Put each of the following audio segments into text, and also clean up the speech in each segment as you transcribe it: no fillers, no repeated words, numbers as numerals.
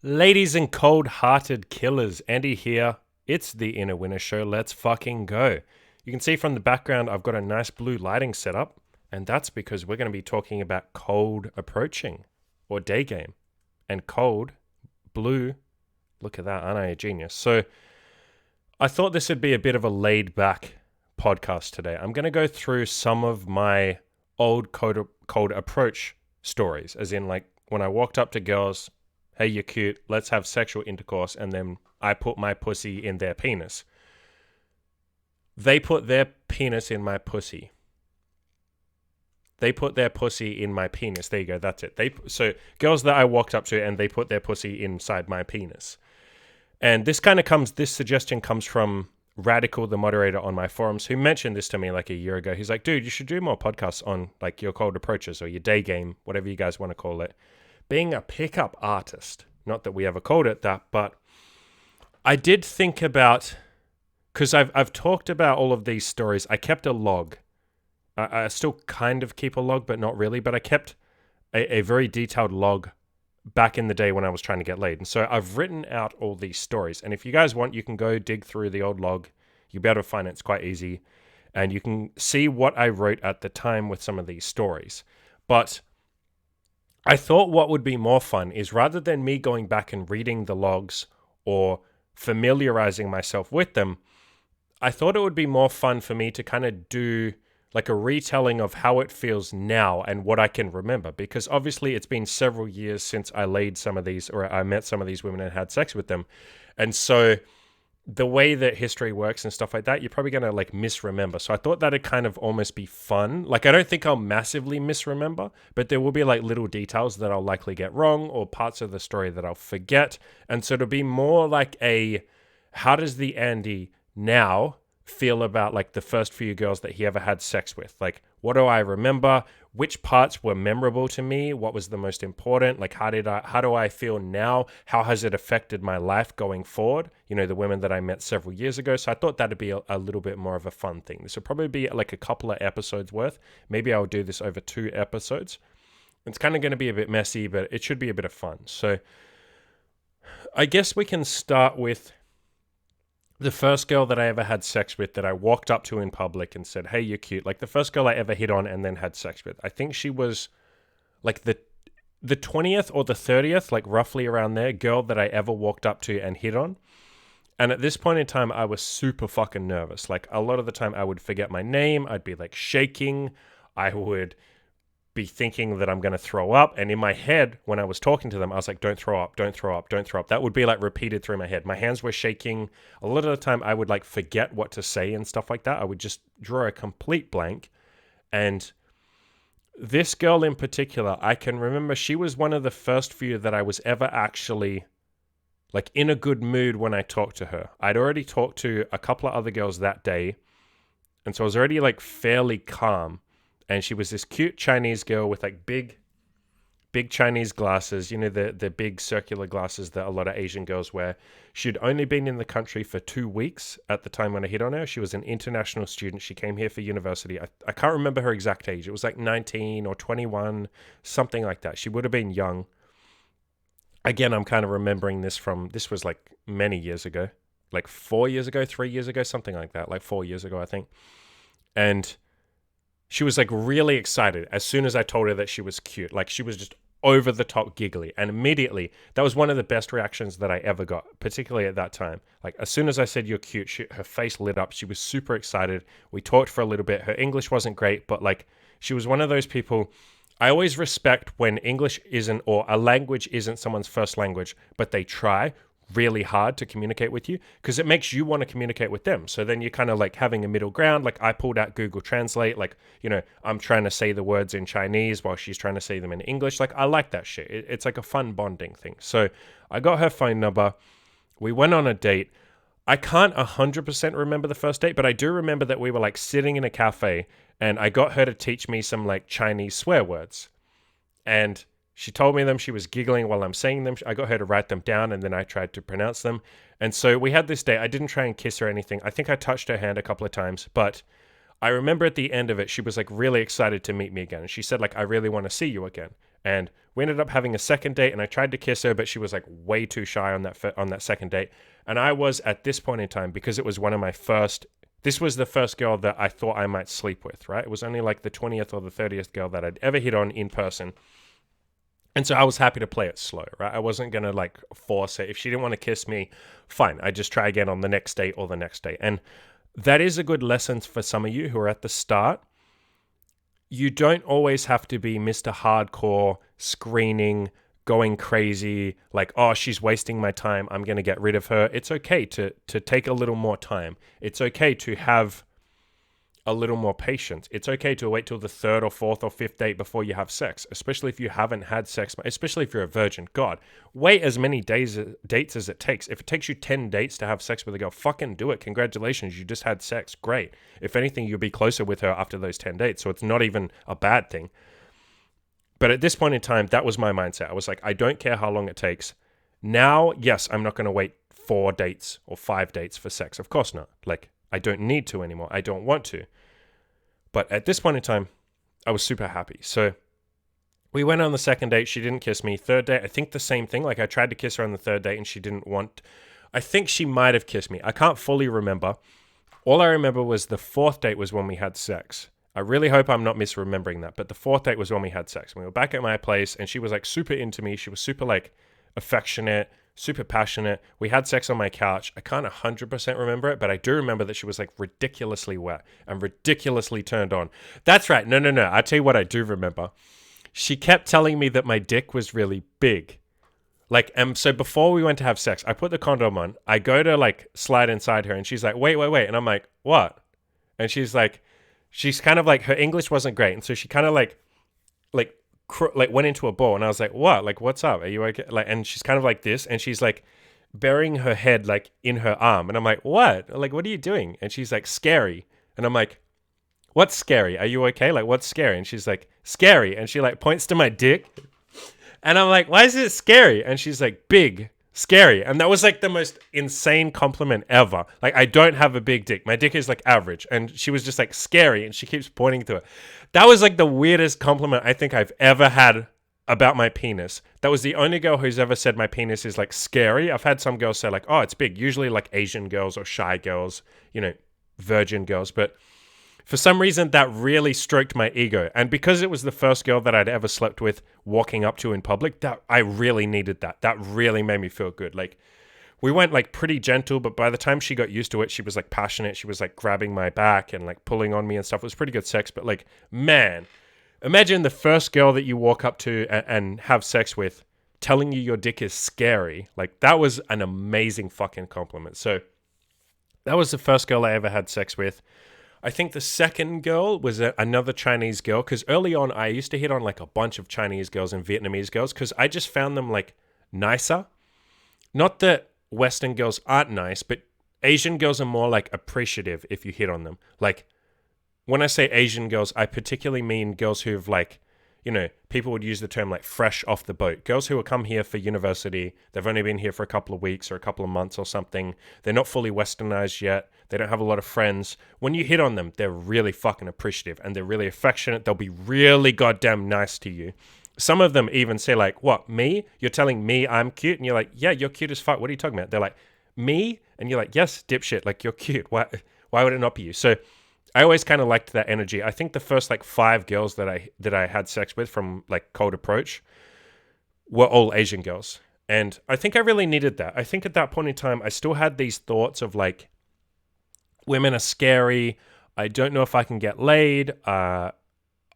Ladies and cold-hearted killers, Andy here. It's the Inner Winner Show. Let's fucking go. You can see from the background I've got a nice blue lighting set up, and that's because we're going to be talking about cold approaching, or day game. And cold, blue, look at that, aren't I a genius? So I thought this would be a bit of a laid-back podcast today. I'm going to go through some of my old cold approach stories, as in like when I walked up to girls, hey, you're cute, let's have sexual intercourse, and then I put my pussy in their penis. They put their penis in my pussy. They put their pussy in my penis. There you go, that's it. So girls that I walked up to and they put their pussy inside my penis. And this suggestion comes from Radical, the moderator on my forums, who mentioned this to me like a year ago. He's like, dude, you should do more podcasts on like your cold approaches or your day game, whatever you guys want to call it. Being a pickup artist, not that we ever called it that, but I did think about, because I've talked about all of these stories. I kept a log. I still kind of keep a log, but not really. But I kept a very detailed log back in the day when I was trying to get laid. And so I've written out all these stories. And if you guys want, you can go dig through the old log. You'll be able to find it. It's quite easy. And you can see what I wrote at the time with some of these stories. But I thought what would be more fun is rather than me going back and reading the logs or familiarizing myself with them, I thought it would be more fun for me to kind of do like a retelling of how it feels now and what I can remember. Because obviously it's been several years since I laid some of these, or I met some of these women and had sex with them. And so the way that history works and stuff like that, you're probably going to like misremember. So I thought that'd kind of almost be fun. Like, I don't think I'll massively misremember, but there will be like little details that I'll likely get wrong or parts of the story that I'll forget. And so it'll be more like how does the Andy now feel about like the first few girls that he ever had sex with? Like, what do I remember? Which parts were memorable to me? What was the most important? Like, how do I feel now? How has it affected my life going forward? You know, the women that I met several years ago. So I thought that'd be a little bit more of a fun thing. This will probably be like a couple of episodes worth. Maybe I'll do this over 2 episodes. It's kind of going to be a bit messy, but it should be a bit of fun. So I guess we can start with the first girl that I ever had sex with that I walked up to in public and said, hey, you're cute. Like the first girl I ever hit on and then had sex with. I think she was like the 20th or the 30th, like roughly around there, girl that I ever walked up to and hit on. And at this point in time, I was super fucking nervous. Like a lot of the time I would forget my name. I'd be like shaking. I would be thinking that I'm going to throw up. And in my head, when I was talking to them, I was like, don't throw up, don't throw up, don't throw up. That would be like repeated through my head. My hands were shaking. A lot of the time I would like forget what to say and stuff like that. I would just draw a complete blank. And this girl in particular, I can remember she was one of the first few that I was ever actually like in a good mood when I talked to her. I'd already talked to a couple of other girls that day. And so I was already like fairly calm. And she was this cute Chinese girl with like big Chinese glasses, you know, the big circular glasses that a lot of Asian girls wear. She'd only been in the country for 2 weeks at the time when I hit on her. She was an international student. She came here for university. I can't remember her exact age. It was like 19 or 21, something like that. She would have been young. Again, I'm kind of remembering this was like many years ago, like 4 years ago, 3 years ago, something like that, like 4 years ago, I think. And she was like really excited as soon as I told her that she was cute. Like she was just over the top giggly. And immediately, that was one of the best reactions that I ever got, particularly at that time. Like as soon as I said, you're cute, her face lit up. She was super excited. We talked for a little bit. Her English wasn't great, but like she was one of those people. I always respect when English isn't, or a language isn't someone's first language, but they try really hard to communicate with you because it makes you want to communicate with them. So then you're kind of like having a middle ground. Like I pulled out Google Translate, like, you know, I'm trying to say the words in Chinese while she's trying to say them in English. Like I like that shit. It's like a fun bonding thing. So I got her phone number. We went on a date. I can't 100% remember the first date, but I do remember that we were like sitting in a cafe and I got her to teach me some like Chinese swear words. And she told me them. She was giggling while I'm saying them. I got her to write them down and then I tried to pronounce them. And so we had this date. I didn't try and kiss her or anything. I think I touched her hand a couple of times, but I remember at the end of it, she was like really excited to meet me again. And she said like, I really want to see you again. And we ended up having a second date, and I tried to kiss her, but she was like way too shy on that second date. And I was, at this point in time, because it was one of my first, this was the first girl that I thought I might sleep with, right? It was only like the 20th or the 30th girl that I'd ever hit on in person. And so I was happy to play it slow, right? I wasn't going to like force it. If she didn't want to kiss me, fine. I just try again on the next date or the next day. And that is a good lesson for some of you who are at the start. You don't always have to be Mr. Hardcore, screening, going crazy, like, oh, she's wasting my time, I'm going to get rid of her. It's okay to take a little more time. It's okay to have a little more patience. It's okay to wait till the third or fourth or fifth date before you have sex, especially if you haven't had sex, especially if you're a virgin. God, wait as many dates as it takes. If it takes you 10 dates to have sex with a girl, fucking do it. Congratulations, you just had sex. Great. If anything, you'll be closer with her after those 10 dates, so it's not even a bad thing. But at this point in time, that was my mindset. I was like, I don't care how long it takes. Now, yes, I'm not going to wait 4 dates or 5 dates for sex. Of course not. Like, I don't need to anymore. I don't want to. But at this point in time, I was super happy. So we went on the second date. She didn't kiss me. Third date, I think the same thing. Like, I tried to kiss her on the third date and she didn't want. I think she might have kissed me. I can't fully remember. All I remember was the fourth date was when we had sex. I really hope I'm not misremembering that. But the fourth date was when we had sex. We were back at my place and she was like super into me. She was super like affectionate, super passionate. We had sex on my couch. I can't 100% remember it, but I do remember that she was like ridiculously wet and ridiculously turned on. That's right. No. I'll tell you what I do remember. She kept telling me that my dick was really big. Like, so before we went to have sex, I put the condom on. I go to like slide inside her and she's like, wait. And I'm like, what? And she's kind of like, her English wasn't great. And so she kind of like went into a ball, and I was like, what? Like, what's up? Are you okay? Like, and she's kind of like this, and she's like burying her head like in her arm. And I'm like, what? Like, what are you doing? And she's like, scary. And I'm like, what's scary? Are you okay? Like, what's scary? And she's like, scary. And she like points to my dick. And I'm like, why is it scary? And she's like, big, scary. And that was like the most insane compliment ever. Like, I don't have a big dick. My dick is like average. And she was just like, scary. And she keeps pointing to it. That was like the weirdest compliment I think I've ever had about my penis. That was the only girl who's ever said my penis is like scary. I've had some girls say like, oh, it's big. Usually like Asian girls or shy girls, virgin girls. But for some reason, that really stroked my ego. And because it was the first girl that I'd ever slept with walking up to in public, that I really needed that. That really made me feel good. Like, we went like pretty gentle, but by the time she got used to it, she was like passionate. She was like grabbing my back and like pulling on me and stuff. It was pretty good sex. But like, man, imagine the first girl that you walk up to and have sex with telling you your dick is scary. Like, that was an amazing fucking compliment. So that was the first girl I ever had sex with. I think the second girl was another Chinese girl, because early on I used to hit on like a bunch of Chinese girls and Vietnamese girls because I just found them like nicer. Not that Western girls aren't nice, but Asian girls are more like appreciative if you hit on them. Like, when I say Asian girls, I particularly mean girls who've like, people would use the term like fresh off the boat. Girls who have come here for university, they've only been here for a couple of weeks or a couple of months or something. They're not fully westernized yet. They don't have a lot of friends. When you hit on them, they're really fucking appreciative and they're really affectionate. They'll be really goddamn nice to you. Some of them even say like, what, me? You're telling me I'm cute? And you're like, yeah, you're cute as fuck. What are you talking about? They're like, me? And you're like, yes, dipshit. Like, you're cute. Why would it not be you? So I always kind of liked that energy. I think the first like 5 girls that I had sex with from like cold approach were all Asian girls. And I think I really needed that. I think at that point in time, I still had these thoughts of like, women are scary. I don't know if I can get laid.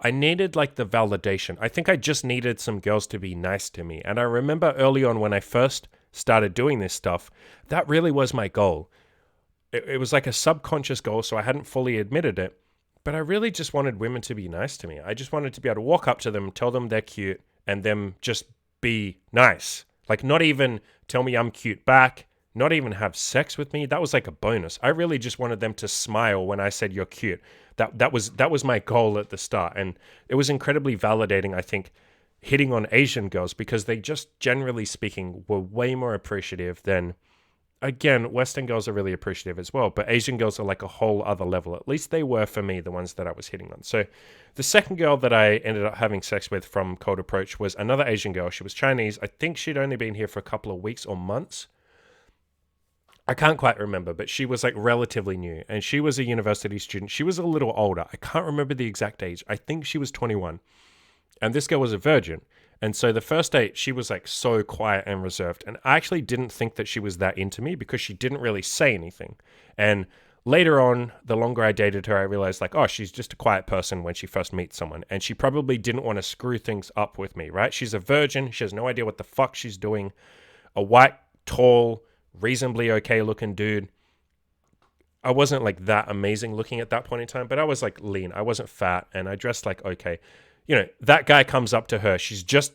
I needed like the validation. I think I just needed some girls to be nice to me. And I remember early on when I first started doing this stuff, that really was my goal. It was like a subconscious goal, so I hadn't fully admitted it. But I really just wanted women to be nice to me. I just wanted to be able to walk up to them, tell them they're cute, and them just be nice. Like, not even tell me I'm cute back, not even have sex with me. That was like a bonus. I really just wanted them to smile when I said you're cute. That was my goal at the start. And it was incredibly validating, I think, hitting on Asian girls, because they just, generally speaking, were way more appreciative than again, Western girls are really appreciative as well, but Asian girls are like a whole other level. At least they were for me, the ones that I was hitting on. So the second girl that I ended up having sex with from cold approach was another Asian girl. She was Chinese. I think she'd only been here for a couple of weeks or months. I can't quite remember, but she was like relatively new, and she was a university student. She was a little older. I can't remember the exact age. I think she was 21, and this girl was a virgin. And so the first date, she was like so quiet and reserved. And I actually didn't think that she was that into me because she didn't really say anything. And later on, the longer I dated her, I realized like, oh, she's just a quiet person when she first meets someone. And she probably didn't want to screw things up with me, right? She's a virgin. She has no idea what the fuck she's doing. A white, tall, reasonably okay looking dude. I wasn't like that amazing looking at that point in time, but I was like lean. I wasn't fat, and I dressed like okay. You know, that guy comes up to her. She's just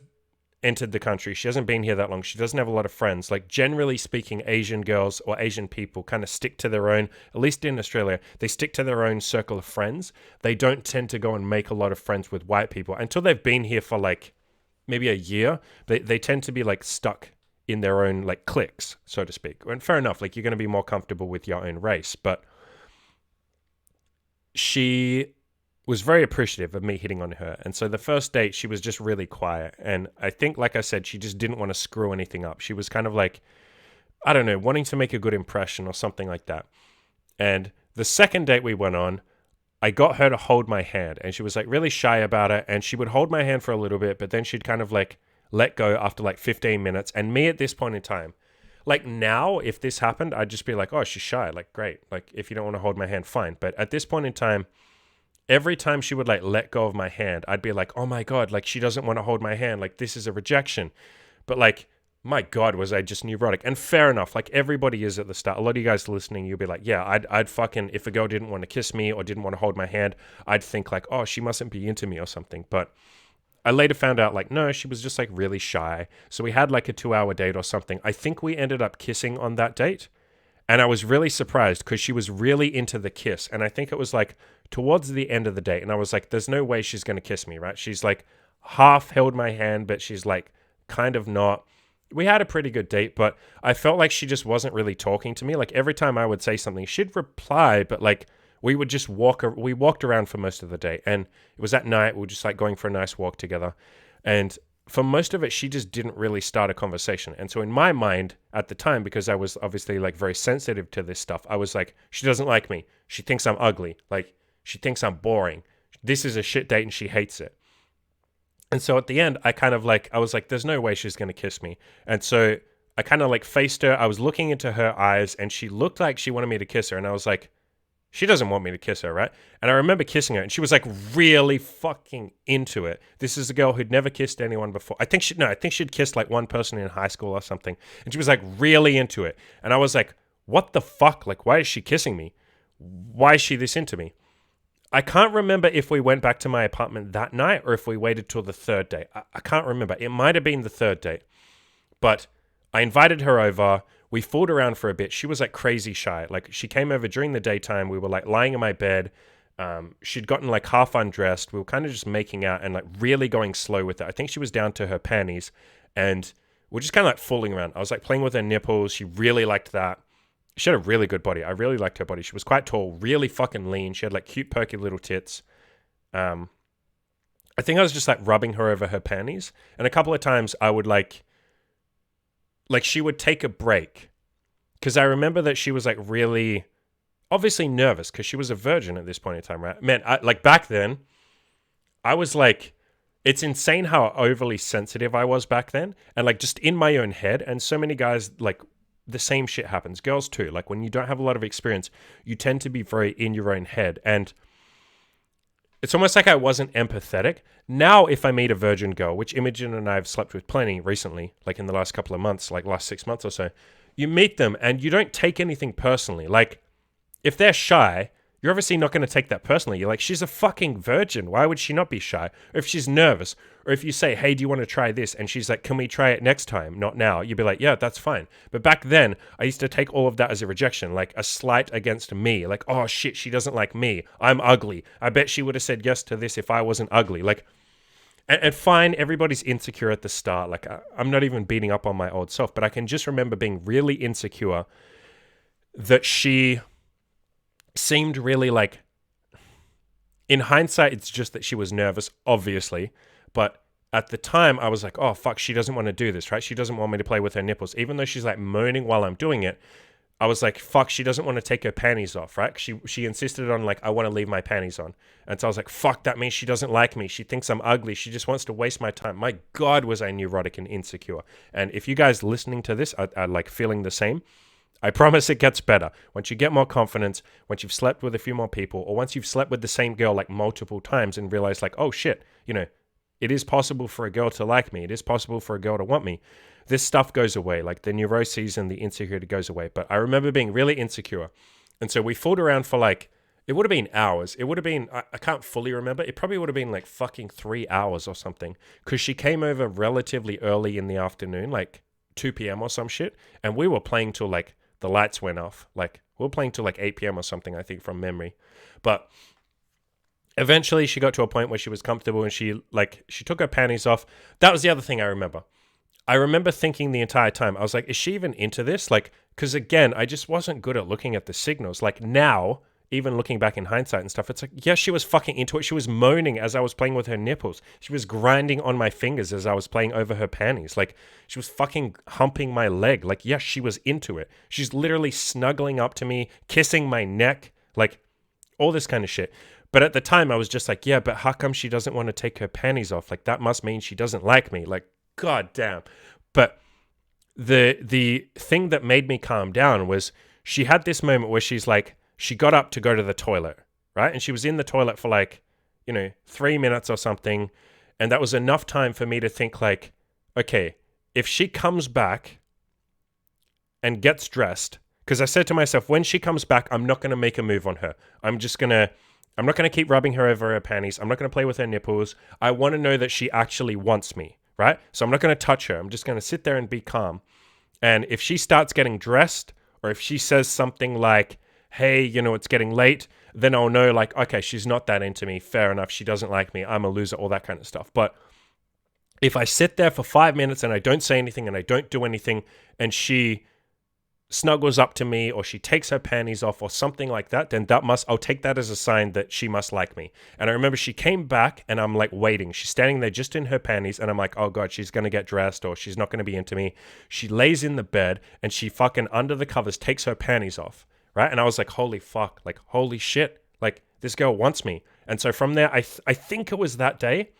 entered the country. She hasn't been here that long. She doesn't have a lot of friends. Like, generally speaking, Asian girls or Asian people kind of stick to their own, at least in Australia, they stick to their own circle of friends. They don't tend to go and make a lot of friends with white people until they've been here for like maybe a year. They tend to be like stuck in their own like cliques, so to speak. And fair enough, like you're going to be more comfortable with your own race. But she was very appreciative of me hitting on her. And so the first date, she was just really quiet. And I think, like I said, she just didn't want to screw anything up. She was kind of like, I don't know, wanting to make a good impression or something like that. And the second date we went on, I got her to hold my hand. And she was like really shy about it. And she would hold my hand for a little bit, but then she'd kind of like let go after like 15 minutes. And me at this point in time, like now, if this happened, I'd just be like, oh, she's shy. Like, great. Like, if you don't want to hold my hand, fine. But at this point in time, every time she would like let go of my hand, I'd be like, oh my God, like she doesn't want to hold my hand. Like this is a rejection. But like, my God, was I just neurotic? And fair enough. Like everybody is at the start. A lot of you guys listening, you'll be like, yeah, I'd fucking, if a girl didn't want to kiss me or didn't want to hold my hand, I'd think like, oh, she mustn't be into me or something. But I later found out like, no, she was just like really shy. So we had like a 2-hour date or something. I think we ended up kissing on that date. And I was really surprised because she was really into the kiss. And I think it was like towards the end of the date. And I was like, there's no way she's going to kiss me, right? She's like half held my hand, but she's like kind of not. We had a pretty good date, but I felt like she just wasn't really talking to me. Like every time I would say something, she'd reply, but like we would just we walked around for most of the day. And it was at night. We were just like going for a nice walk together. And for most of it, she just didn't really start a conversation. And so in my mind at the time, because I was obviously like very sensitive to this stuff, I was like, she doesn't like me. She thinks I'm ugly. Like she thinks I'm boring. This is a shit date and she hates it. And so at the end, I was like, there's no way she's going to kiss me. And so I kind of like faced her. I was looking into her eyes and she looked like she wanted me to kiss her. And I was like, she doesn't want me to kiss her, right? And I remember kissing her and she was like really fucking into it. This is a girl who'd never kissed anyone before. I think she'd kissed like one person in high school or something. And she was like really into it. And I was like, what the fuck? Like, why is she kissing me? Why is she this into me? I can't remember if we went back to my apartment that night or if we waited till the third date. I can't remember. It might have been the third date. But I invited her over. We fooled around for a bit. She was like crazy shy. Like she came over during the daytime. We were like lying in my bed. She'd gotten like half undressed. We were kind of just making out and like really going slow with it. I think she was down to her panties and we're just kind of like fooling around. I was like playing with her nipples. She really liked that. She had a really good body. I really liked her body. She was quite tall, really fucking lean. She had like cute, perky little tits. I think I was just like rubbing her over her panties. And a couple of times I would like she would take a break. Because I remember that she was like really, obviously nervous because she was a virgin at this point in time, right? Man, like back then, I was like, it's insane how overly sensitive I was back then. And like just in my own head. And so many guys like, the same shit happens. Girls too. Like when you don't have a lot of experience, you tend to be very in your own head. And it's almost like I wasn't empathetic. Now, if I meet a virgin girl, which Imogen and I have slept with plenty recently, like in the last couple of months, like last 6 months or so, you meet them and you don't take anything personally. Like if they're shy, you're obviously not going to take that personally. You're like, she's a fucking virgin. Why would she not be shy? Or if she's nervous, or if you say, hey, do you want to try this? And she's like, can we try it next time? Not now. You'd be like, yeah, that's fine. But back then, I used to take all of that as a rejection, like a slight against me. Like, oh shit, she doesn't like me. I'm ugly. I bet she would have said yes to this if I wasn't ugly. Like, and fine, everybody's insecure at the start. Like, I'm not even beating up on my old self, but I can just remember being really insecure that she seemed really like, in hindsight, it's just that she was nervous, obviously. But at the time, I was like, oh, fuck, she doesn't want to do this, right? She doesn't want me to play with her nipples. Even though she's like moaning while I'm doing it, I was like, fuck, she doesn't want to take her panties off, right? She insisted on like, I want to leave my panties on. And so I was like, fuck, that means she doesn't like me. She thinks I'm ugly. She just wants to waste my time. My God, was I neurotic and insecure. And if you guys listening to this are like feeling the same, I promise it gets better. Once you get more confidence, once you've slept with a few more people, or once you've slept with the same girl like multiple times and realize like, oh shit, it is possible for a girl to like me. It is possible for a girl to want me. This stuff goes away. Like the neuroses and the insecurity goes away. But I remember being really insecure. And so we fooled around for like, it would have been hours. It would have been, I can't fully remember. It probably would have been like fucking 3 hours or something. Because she came over relatively early in the afternoon, like 2 p.m. or some shit. And we were playing till like the lights went off. Like we were playing till like 8 p.m. or something, I think, from memory. But eventually she got to a point where she was comfortable and she took her panties off. That was the other thing I remember. I remember thinking the entire time, I was like, is she even into this? Like, because again, I just wasn't good at looking at the signals. Like now, even looking back in hindsight and stuff, it's like, yes, she was fucking into it. She was moaning as I was playing with her nipples. She was grinding on my fingers as I was playing over her panties. Like, she was fucking humping my leg. Like, yes, she was into it. She's literally snuggling up to me, kissing my neck, like all this kind of shit. But at the time, I was just like, yeah, but how come she doesn't want to take her panties off? Like, that must mean she doesn't like me. Like, god damn. But the thing that made me calm down was she had this moment where she's like, she got up to go to the toilet, right? And she was in the toilet for like, 3 minutes or something. And that was enough time for me to think like, okay, if she comes back and gets dressed, because I said to myself, when she comes back, I'm not going to make a move on her. I'm not going to keep rubbing her over her panties. I'm not going to play with her nipples. I want to know that she actually wants me, right? So I'm not going to touch her. I'm just going to sit there and be calm. And if she starts getting dressed, or if she says something like, hey, it's getting late, then I'll know like, okay, she's not that into me. Fair enough. She doesn't like me. I'm a loser, all that kind of stuff. But if I sit there for 5 minutes and I don't say anything and I don't do anything, and she snuggles up to me or she takes her panties off or something like that, then I'll take that as a sign that she must like me. And I remember she came back and I'm like waiting. She's standing there just in her panties and I'm like, oh God, she's going to get dressed or she's not going to be into me. She lays in the bed and she fucking under the covers takes her panties off, right? And I was like, holy fuck, like holy shit, like this girl wants me. And so from there, I think it was that day.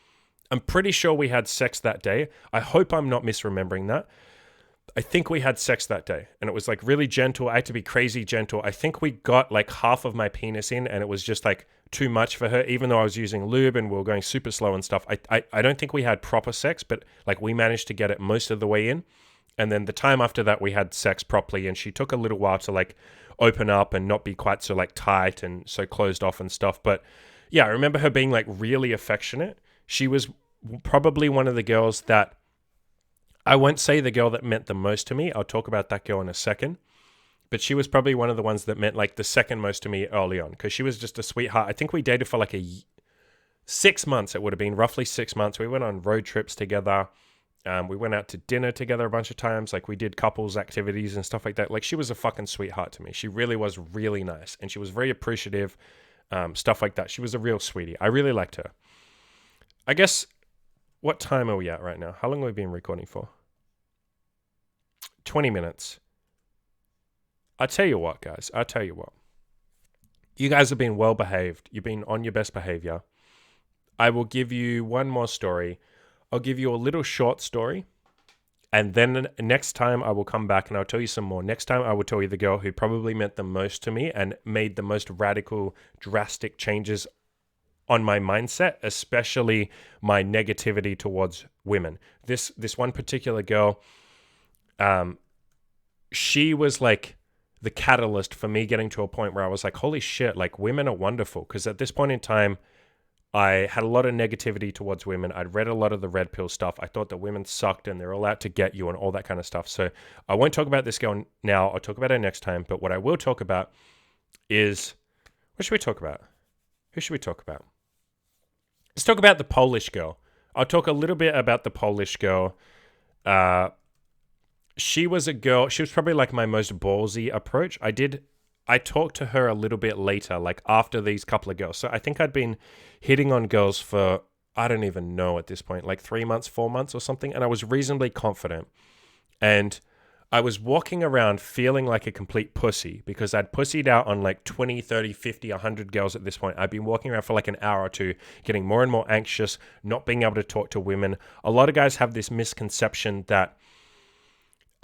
I'm pretty sure we had sex that day. I hope I'm not misremembering that. I think we had sex that day and it was like really gentle. I had to be crazy gentle. I think we got like half of my penis in and it was just like too much for her, even though I was using lube and we were going super slow and stuff. I don't think we had proper sex, but like we managed to get it most of the way in. And then the time after that, we had sex properly and she took a little while to like open up and not be quite so like tight and so closed off and stuff. But yeah, I remember her being like really affectionate. She was probably one of the girls that, I won't say the girl that meant the most to me. I'll talk about that girl in a second. But she was probably one of the ones that meant like the second most to me early on because she was just a sweetheart. I think we dated for like 6 months. It would have been roughly 6 months. We went on road trips together. We went out to dinner together a bunch of times. Like we did couples activities and stuff like that. Like she was a fucking sweetheart to me. She really was really nice. And she was very appreciative, stuff like that. She was a real sweetie. I really liked her. I guess, what time are we at right now? How long have we been recording for? 20 minutes. I tell you what, guys. I tell you what. You guys have been well behaved. You've been on your best behavior. I will give you one more story. I'll give you a little short story. And then next time I will come back and I'll tell you some more. Next time I will tell you the girl who probably meant the most to me and made the most radical, drastic changes on my mindset, especially my negativity towards women. This one particular girl, she was like the catalyst for me getting to a point where I was like, holy shit, like women are wonderful. Because at this point in time, I had a lot of negativity towards women. I'd read a lot of the red pill stuff. I thought that women sucked and they're all out to get you and all that kind of stuff. So I won't talk about this girl now. I'll talk about her next time. But what I will talk about is, what should we talk about? Who should we talk about? Let's talk about the Polish girl. I'll talk a little bit about the Polish girl. she was a girl. She was probably like my most ballsy approach. I talked to her a little bit later, like after these couple of girls. So I think I'd been hitting on girls for, I don't even know at this point, like 3 months, 4 months or something. And I was reasonably confident. And I was walking around feeling like a complete pussy because I'd pussied out on like 20, 30, 50, 100 girls at this point. I'd been walking around for like an hour or two, getting more and more anxious, not being able to talk to women. A lot of guys have this misconception that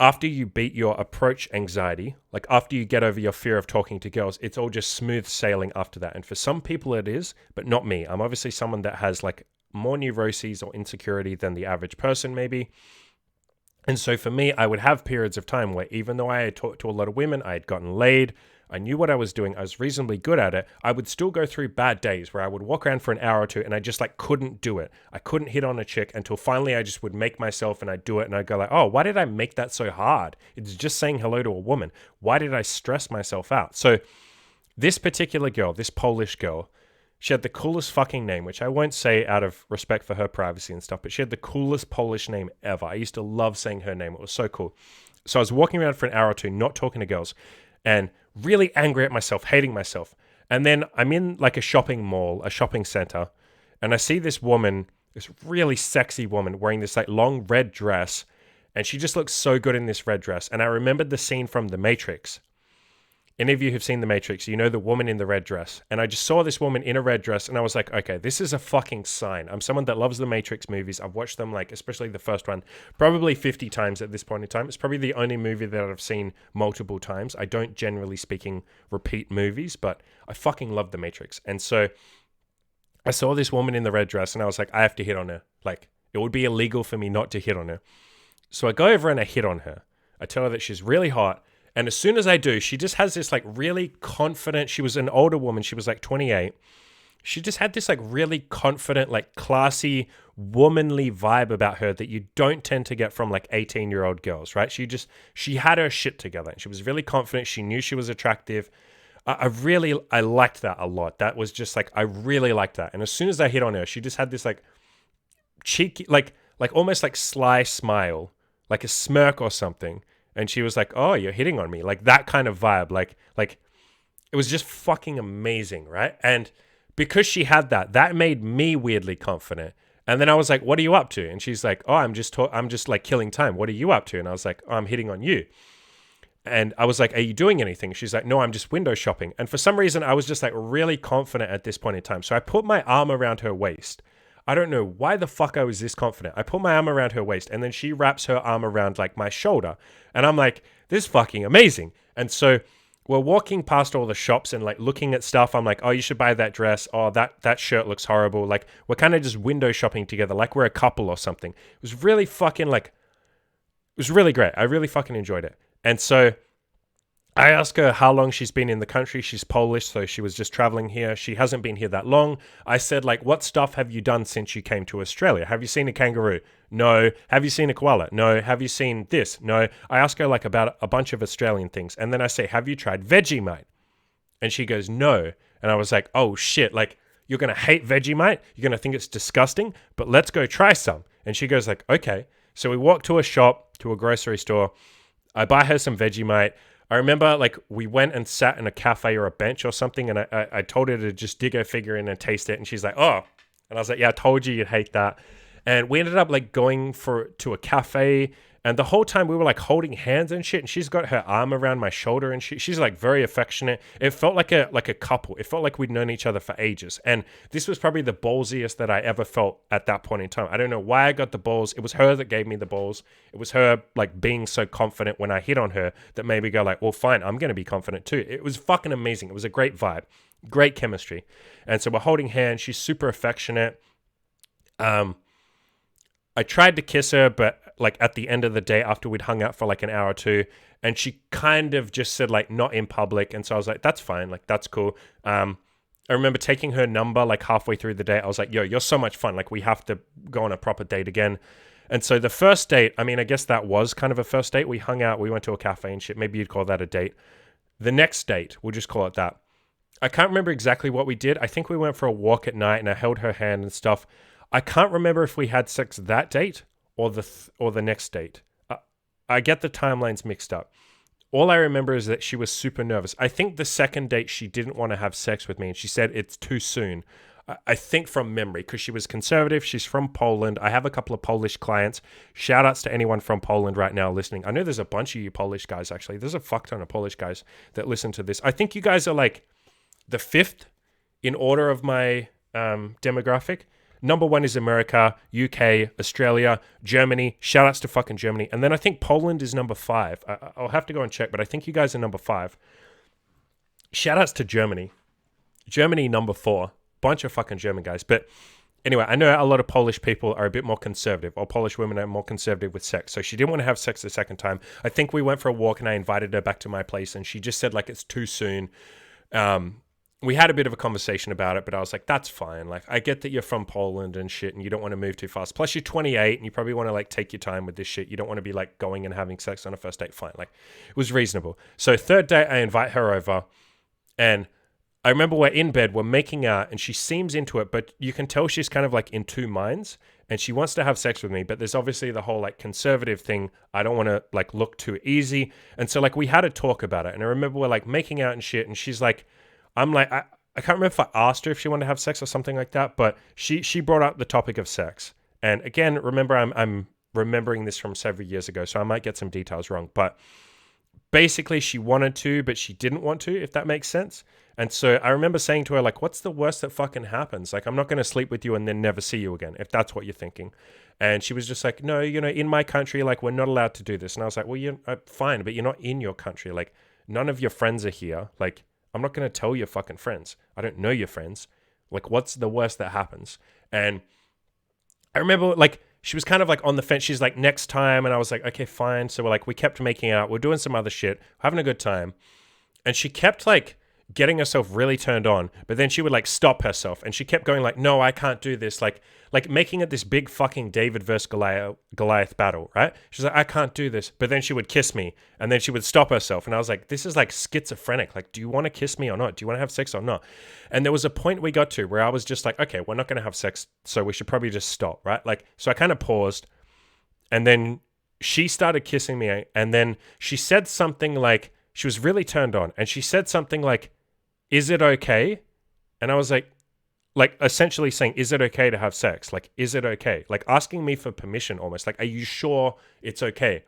after you beat your approach anxiety, like after you get over your fear of talking to girls, it's all just smooth sailing after that. And for some people it is, but not me. I'm obviously someone that has like more neuroses or insecurity than the average person maybe. And so for me, I would have periods of time where even though I had talked to a lot of women, I had gotten laid, I knew what I was doing, I was reasonably good at it, I would still go through bad days where I would walk around for an hour or two and I just like couldn't do it. I couldn't hit on a chick until finally I just would make myself and I'd do it and I'd go like, oh, why did I make that so hard? It's just saying hello to a woman. Why did I stress myself out? So this particular girl, this Polish girl, she had the coolest fucking name, which I won't say out of respect for her privacy and stuff, but she had the coolest Polish name ever. I used to love saying her name. It was so cool. So I was walking around for an hour or two, not talking to girls, and really angry at myself, hating myself. And then I'm in like a shopping mall, a shopping center, and I see this woman, this really sexy woman wearing this like long red dress, and she just looks so good in this red dress. And I remembered the scene from The Matrix. Any of you who've seen The Matrix, you know the woman in the red dress. And I just saw this woman in a red dress and I was like, okay, this is a fucking sign. I'm someone that loves the Matrix movies. I've watched them, like, especially the first one, probably 50 times at this point in time. It's probably the only movie that I've seen multiple times. I don't generally speaking repeat movies, but I fucking love the Matrix. And so I saw this woman in the red dress and I was like, I have to hit on her. Like, it would be illegal for me not to hit on her. So I go over and I hit on her. I tell her that she's really hot. And as soon as I do, she just has this like really confident, she was an older woman, she was like 28. She just had this like really confident, like classy, womanly vibe about her that you don't tend to get from like 18-year-old girls, right? She had her shit together. She was really confident. She knew she was attractive. I liked that a lot. That was just like, I really liked that. And as soon as I hit on her, she just had this like cheeky, like almost like sly smile, like a smirk or something. And she was like, oh, you're hitting on me. Like that kind of vibe. Like it was just fucking amazing, right? And because she had that, that made me weirdly confident. And then I was like, what are you up to? And she's like, oh, I'm just like killing time. What are you up to? And I was like, oh, I'm hitting on you. And I was like, are you doing anything? She's like, no, I'm just window shopping. And for some reason, I was just like really confident at this point in time. So I put my arm around her waist. I don't know why the fuck I was this confident. I put my arm around her waist and then she wraps her arm around like my shoulder. And I'm like, this is fucking amazing. And so we're walking past all the shops and like looking at stuff. I'm like, oh, you should buy that dress. Oh, that shirt looks horrible. Like we're kind of just window shopping together. Like we're a couple or something. It was really fucking like, it was really great. I really fucking enjoyed it. And so I asked her how long she's been in the country. She's Polish, so she was just traveling here. She hasn't been here that long. I said, like, what stuff have you done since you came to Australia? Have you seen a kangaroo? No. Have you seen a koala? No. Have you seen this? No. I ask her, like, about a bunch of Australian things. And then I say, have you tried Vegemite? And she goes, no. And I was like, oh, shit. Like, you're going to hate Vegemite? You're going to think it's disgusting? But let's go try some. And she goes, like, okay. So we walk to a shop, to a grocery store. I buy her some Vegemite. I remember like we went and sat in a cafe or a bench or something and I told her to just dig her finger in and taste it. And she's like, oh. And I was like, yeah, I told you you'd hate that. And we ended up like going to a cafe. And the whole time we were like holding hands and shit. And she's got her arm around my shoulder and she's like very affectionate. It felt like a couple. It felt like we'd known each other for ages. And this was probably the ballsiest that I ever felt at that point in time. I don't know why I got the balls. It was her that gave me the balls. It was her like being so confident when I hit on her that made me go like, well, fine, I'm going to be confident too. It was fucking amazing. It was a great vibe, great chemistry. And so we're holding hands. She's super affectionate. I tried to kiss her, but like at the end of the day after we'd hung out for like an hour or two, and she kind of just said like not in public. And so I was like, that's fine. Like, that's cool. I remember taking her number like halfway through the day. I was like, yo, you're so much fun. Like we have to go on a proper date again. And so the first date, I mean, I guess that was kind of a first date. We hung out, we went to a cafe and shit. Maybe you'd call that a date. The next date, we'll just call it that. I can't remember exactly what we did. I think we went for a walk at night and I held her hand and stuff. I can't remember if we had sex that date or the next date. I get the timelines mixed up. All I remember is that she was super nervous. I think the second date she didn't want to have sex with me, and she said it's too soon. I think from memory, because she was conservative. She's from Poland. I have a couple of Polish clients. Shout outs to anyone from Poland right now listening. I know there's a bunch of you Polish guys, actually. There's a fuck ton of Polish guys that listen to this. I think you guys are like the fifth in order of my demographic. Number one is America, UK, Australia, Germany. Shout outs to fucking Germany. And then I think Poland is number 5. I'll have to go and check, but I think you guys are number 5. Shout outs to Germany. Germany, number 4. Bunch of fucking German guys. But anyway, I know a lot of Polish people are a bit more conservative, or Polish women are more conservative with sex. So she didn't want to have sex the second time. I think we went for a walk and I invited her back to my place and she just said like it's too soon. We had a bit of a conversation about it, but I was like, that's fine. Like, I get that you're from Poland and shit and you don't want to move too fast. Plus, you're 28 and you probably want to like take your time with this shit. You don't want to be like going and having sex on a first date. Fine. Like, it was reasonable. So third date, I invite her over and I remember we're in bed, we're making out and she seems into it, but you can tell she's kind of like in two minds and she wants to have sex with me, but there's obviously the whole like conservative thing. I don't want to like look too easy. And so like we had a talk about it. And I remember we're like making out and shit. And she's like, I'm like, I can't remember if I asked her if she wanted to have sex or something like that, but she brought up the topic of sex. And again, remember, I'm remembering this from several years ago, so I might get some details wrong. But basically, she wanted to, but she didn't want to, if that makes sense. And so I remember saying to her, like, what's the worst that fucking happens? Like, I'm not going to sleep with you and then never see you again, if that's what you're thinking. And she was just like, no, you know, in my country, like, we're not allowed to do this. And I was like, well, you're fine, but you're not in your country. Like, none of your friends are here. Like, I'm not going to tell your fucking friends. I don't know your friends. Like, what's the worst that happens? And I remember, like, she was kind of like on the fence. She's like, next time. And I was like, okay, fine. So we're like, we kept making out. We're doing some other shit, having a good time. And she kept like getting herself really turned on, but then she would like stop herself. And she kept going like, no, I can't do this. Like making it this big fucking David versus Goliath battle, right? She's like, I can't do this. But then she would kiss me and then she would stop herself. And I was like, this is like schizophrenic. Like, do you want to kiss me or not? Do you want to have sex or not? And there was a point we got to where I was just like, okay, we're not going to have sex, so we should probably just stop, right? Like, so I kind of paused and then she started kissing me. And then she said something like, she was really turned on. And she said something like, is it okay? And I was like essentially saying, is it okay to have sex? Like, is it okay? Like asking me for permission almost. Like, are you sure it's okay?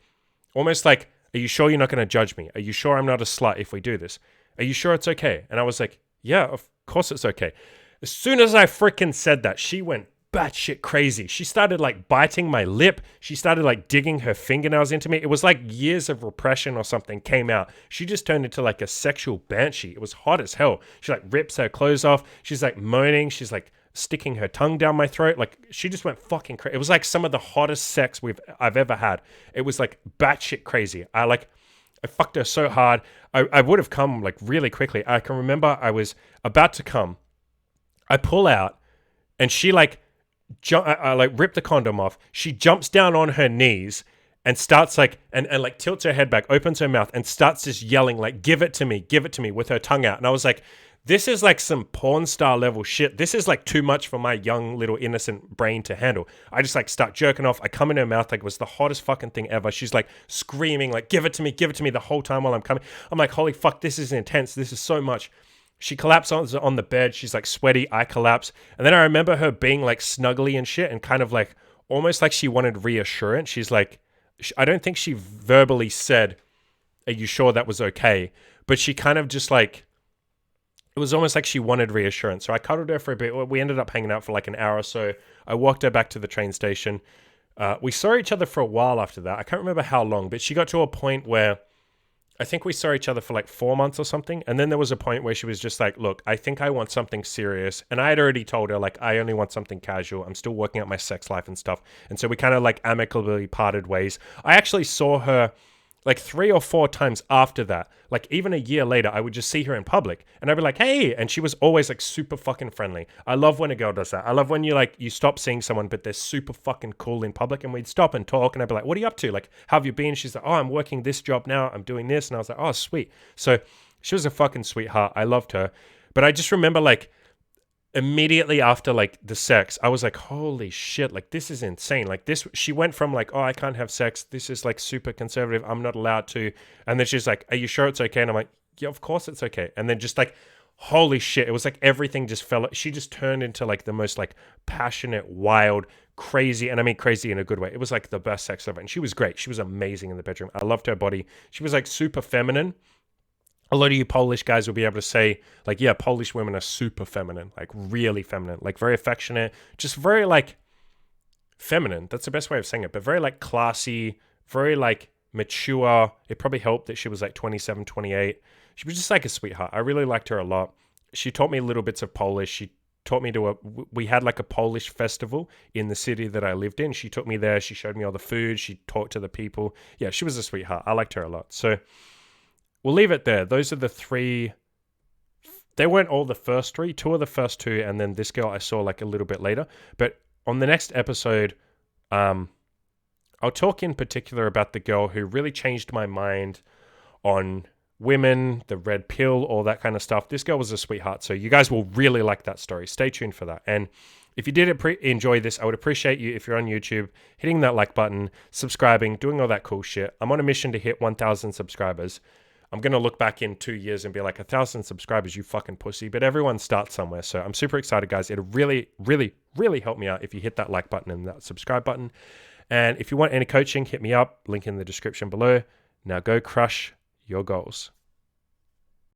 Almost like, are you sure you're not going to judge me? Are you sure I'm not a slut if we do this? Are you sure it's okay? And I was like, yeah, of course it's okay. As soon as I freaking said that, she went batshit crazy. She started like biting my lip. She started like digging her fingernails into me. It was like years of repression or something came out. She just turned into like a sexual banshee. It was hot as hell. She like rips her clothes off. She's like moaning. She's like sticking her tongue down my throat. Like she just went fucking crazy. It was like some of the hottest sex I've ever had. It was like batshit crazy. I fucked her so hard. I would have come like really quickly. I can remember I was about to come. I pull out and she like I like rip the condom off. She jumps down on her knees and starts like and like tilts her head back, opens her mouth and starts just yelling like, give it to me with her tongue out. And I was like, this is like some porn star level shit. This is like too much for my young little innocent brain to handle. I just like start jerking off. I come in her mouth like it was the hottest fucking thing ever. She's like screaming like, give it to me the whole time while I'm coming. I'm like, holy fuck, this is intense. This is so much. She collapses on the bed. She's like sweaty. I collapse. And then I remember her being like snuggly and shit and kind of like almost like she wanted reassurance. She's like, I don't think she verbally said, are you sure that was okay? But she kind of just like, it was almost like she wanted reassurance. So I cuddled her for a bit. We ended up hanging out for like an hour or so. I walked her back to the train station. We saw each other for a while after that. I can't remember how long, but she got to a point where I think we saw each other for like 4 months or something. And then there was a point where she was just like, look, I think I want something serious. And I had already told her, like, I only want something casual. I'm still working out my sex life and stuff. And so we kind of like amicably parted ways. I actually saw her like 3 or 4 times after that. Like even a year later, I would just see her in public and I'd be like, hey, and she was always like super fucking friendly. I love when a girl does that. I love when you stop seeing someone, but they're super fucking cool in public, and we'd stop and talk and I'd be like, what are you up to? Like, how have you been? She's like, oh, I'm working this job now. I'm doing this. And I was like, oh, sweet. So she was a fucking sweetheart. I loved her. But I just remember like, immediately after like the sex, I was like, holy shit, like this is insane. Like this, she went from like, oh, I can't have sex. This is like super conservative. I'm not allowed to. And then she's like, are you sure it's okay? And I'm like, yeah, of course it's okay. And then just like, holy shit, it was like everything just fell. She just turned into like the most like passionate, wild, crazy, and I mean crazy in a good way. It was like the best sex ever. And she was great. She was amazing in the bedroom. I loved her body. She was like super feminine. A lot of you Polish guys will be able to say, like, yeah, Polish women are super feminine, like really feminine, like very affectionate, just very like feminine. That's the best way of saying it, but very like classy, very like mature. It probably helped that she was like 27, 28. She was just like a sweetheart. I really liked her a lot. She taught me little bits of Polish. She taught me we had like a Polish festival in the city that I lived in. She took me there. She showed me all the food. She talked to the people. Yeah, she was a sweetheart. I liked her a lot. So we'll leave it there. Those are the three. They weren't all the first three, two of the first two, and then this girl I saw like a little bit later. But on the next episode, I'll talk in particular about the girl who really changed my mind on women, the red pill, all that kind of stuff. This girl was a sweetheart, so you guys will really like that story. Stay tuned for that. And if you did enjoy this, I would appreciate you, if you're on YouTube, hitting that like button, subscribing, doing all that cool shit. I'm on a mission to hit 1,000 subscribers. I'm going to look back in 2 years and be like, 1,000 subscribers, you fucking pussy. But everyone starts somewhere. So I'm super excited, guys. It'll really, really, really help me out if you hit that like button and that subscribe button. And if you want any coaching, hit me up. Link in the description below. Now go crush your goals.